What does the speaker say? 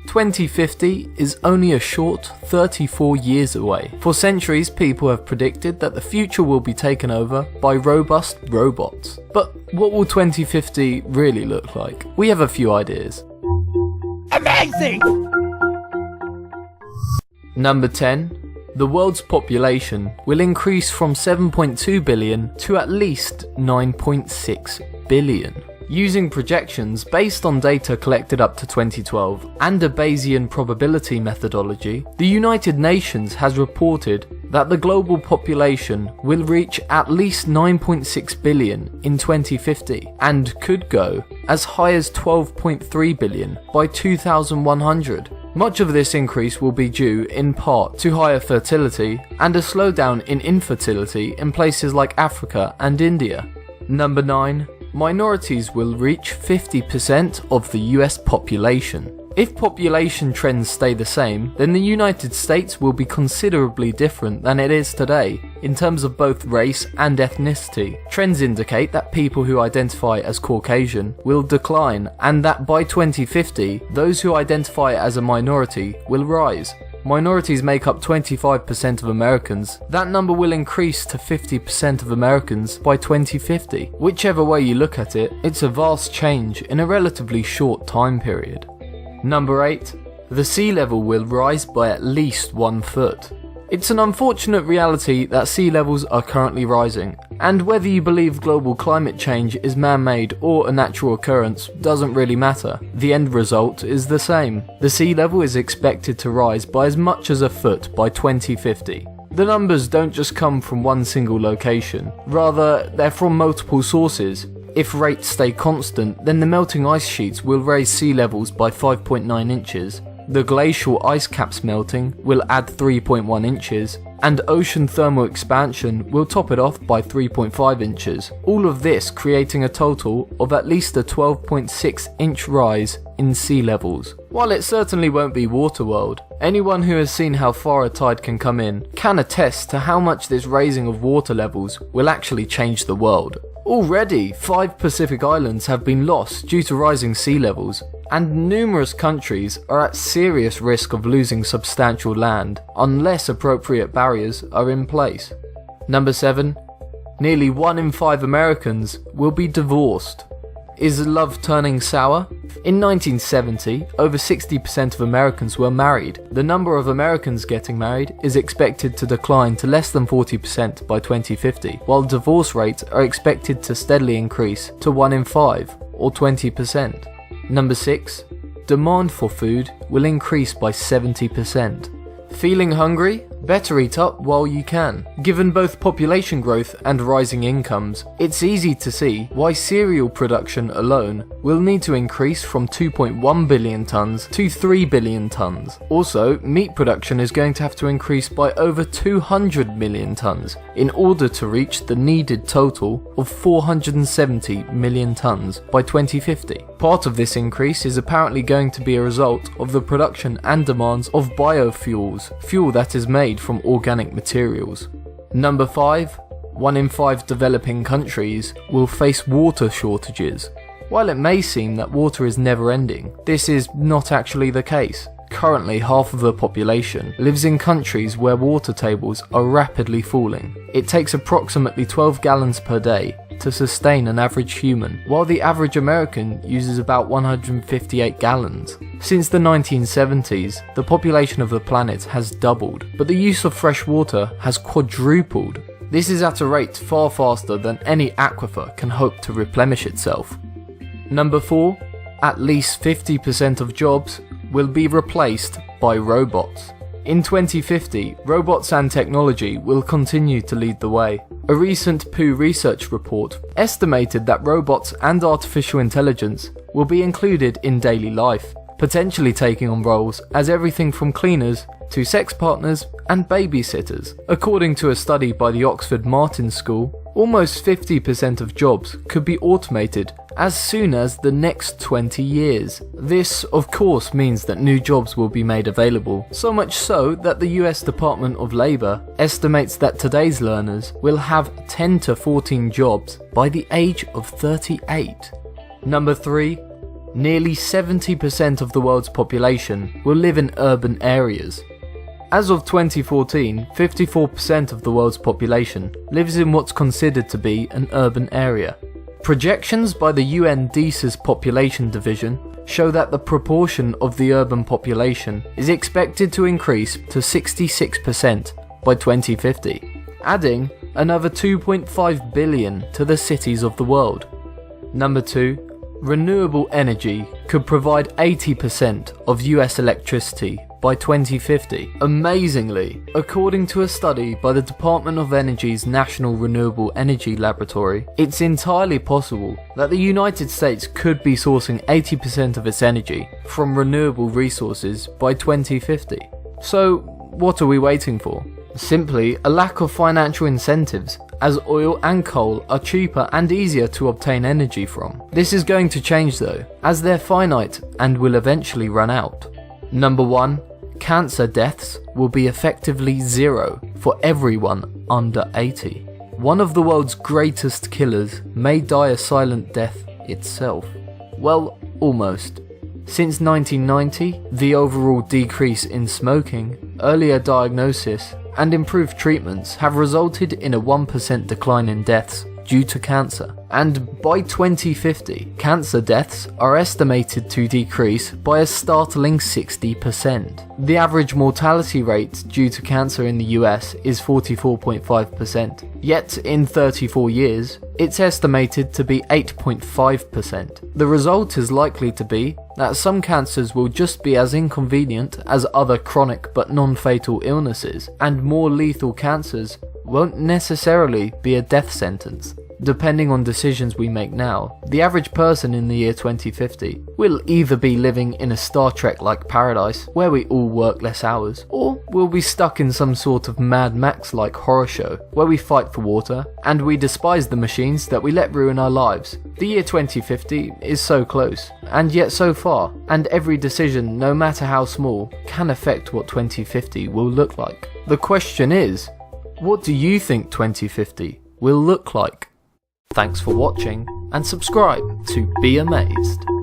2050 is only a short 34 years away. For centuries, people have predicted that the future will be taken over by robust robots. But what will 2050 really look like? We have a few ideas. Amazing! Number 10. The world's population will increase from 7.2 billion to at least 9.6 billion. Using projections based on data collected up to 2012 and a Bayesian probability methodology, the United Nations has reported that the global population will reach at least 9.6 billion in 2050 and could go as high as 12.3 billion by 2100. Much of this increase will be due in part to higher fertility and a slowdown in infertility in places like Africa and India. Number 9. Minorities will reach 50% of the US population. If population trends stay the same, then the United States will be considerably different than it is today in terms of both race and ethnicity. Trends indicate that people who identify as Caucasian will decline, and that by 2050, those who identify as a minority will rise. Minorities make up 25% of Americans. That number will increase to 50% of Americans by 2050. Whichever way you look at it, it's a vast change in a relatively short time period. Number 8. The sea level will rise by at least 1 foot. It's an unfortunate reality that sea levels are currently rising, and whether you believe global climate change is man-made or a natural occurrence doesn't really matter. The end result is the same. The sea level is expected to rise by as much as a foot by 2050. The numbers don't just come from one single location, rather they're from multiple sources. If rates stay constant, then the melting ice sheets will raise sea levels by 5.9 inches. The glacial ice caps melting will add 3.1 inches, and ocean thermal expansion will top it off by 3.5 inches. All of this creating a total of at least a 12.6 inch rise in sea levels. While it certainly won't be Waterworld, anyone who has seen how far a tide can come in can attest to how much this raising of water levels will actually change the world. Already, 5 Pacific islands have been lost due to rising sea levels, and numerous countries are at serious risk of losing substantial land unless appropriate barriers are in place. Number 7. Nearly 1 in 5 Americans will be divorced. Is love turning sour? In 1970, over 60% of Americans were married. The number of Americans getting married is expected to decline to less than 40% by 2050, while divorce rates are expected to steadily increase to 1 in 5, or 20%. Number 6. Demand for food will increase by 70%. Feeling hungry? Better eat up while you can. Given both population growth and rising incomes, it's easy to see why cereal production alone will need to increase from 2.1 billion tons to 3 billion tons. Also, meat production is going to have to increase by over 200 million tons in order to reach the needed total of 470 million tons by 2050. Part of this increase is apparently going to be a result of the production and demands of biofuels, fuel that is made from organic materials. Number 5. 1 in 5 developing countries will face water shortages. While it may seem that water is never ending, this is not actually the case. Currently, half of the population lives in countries where water tables are rapidly falling. It takes approximately 12 gallons per day to sustain an average human, while the average American uses about 158 gallons. Since the 1970s, the population of the planet has doubled, but the use of fresh water has quadrupled. This is at a rate far faster than any aquifer can hope to replenish itself. Number 4. At least 50% of jobs will be replaced by robots. In 2050, robots and technology will continue to lead the way. A recent Pew Research report estimated that robots and artificial intelligence will be included in daily life, potentially taking on roles as everything from cleaners to sex partners and babysitters. According to a study by the Oxford Martin School, almost 50% of jobs could be automated as soon as the next 20 years. This, of course, means that new jobs will be made available, so much so that the US Department of Labor estimates that today's learners will have 10 to 14 jobs by the age of 38. Number 3. nearly 70% of the world's population will live in urban areas. As of 2014, 54% of the world's population lives in what's considered to be an urban area. Projections by the UNDC's Population Division show that the proportion of the urban population is expected to increase to 66% by 2050, adding another 2.5 billion to the cities of the world. Number 2. Renewable energy could provide 80% of US electricity by 2050. Amazingly, according to a study by the Department of Energy's National Renewable Energy Laboratory, it's entirely possible that the United States could be sourcing 80% of its energy from renewable resources by 2050. So, what are we waiting for? Simply a lack of financial incentives, as oil and coal are cheaper and easier to obtain energy from. This is going to change though, as they're finite and will eventually run out. Number 1. Cancer deaths will be effectively zero for everyone under 80. One of the world's greatest killers may die a silent death itself. Well, almost. Since 1990, the overall decrease in smoking, earlier diagnosis, and improved treatments have resulted in a 1% decline in deaths due to cancer. And by 2050, cancer deaths are estimated to decrease by a startling 60%. The average mortality rate due to cancer in the US is 44.5%, yet in 34 years, it's estimated to be 8.5%. The result is likely to be that some cancers will just be as inconvenient as other chronic but non-fatal illnesses, and more lethal cancers won't necessarily be a death sentence. Depending on decisions we make now, the average person in the year 2050 will either be living in a Star Trek-like paradise where we all work less hours, or we'll be stuck in some sort of Mad Max-like horror show where we fight for water and we despise the machines that we let ruin our lives. The year 2050 is so close, and yet so far, and every decision, no matter how small, can affect what 2050 will look like. The question is, what do you think 2050 will look like? Thanks for watching, and subscribe to Be Amazed.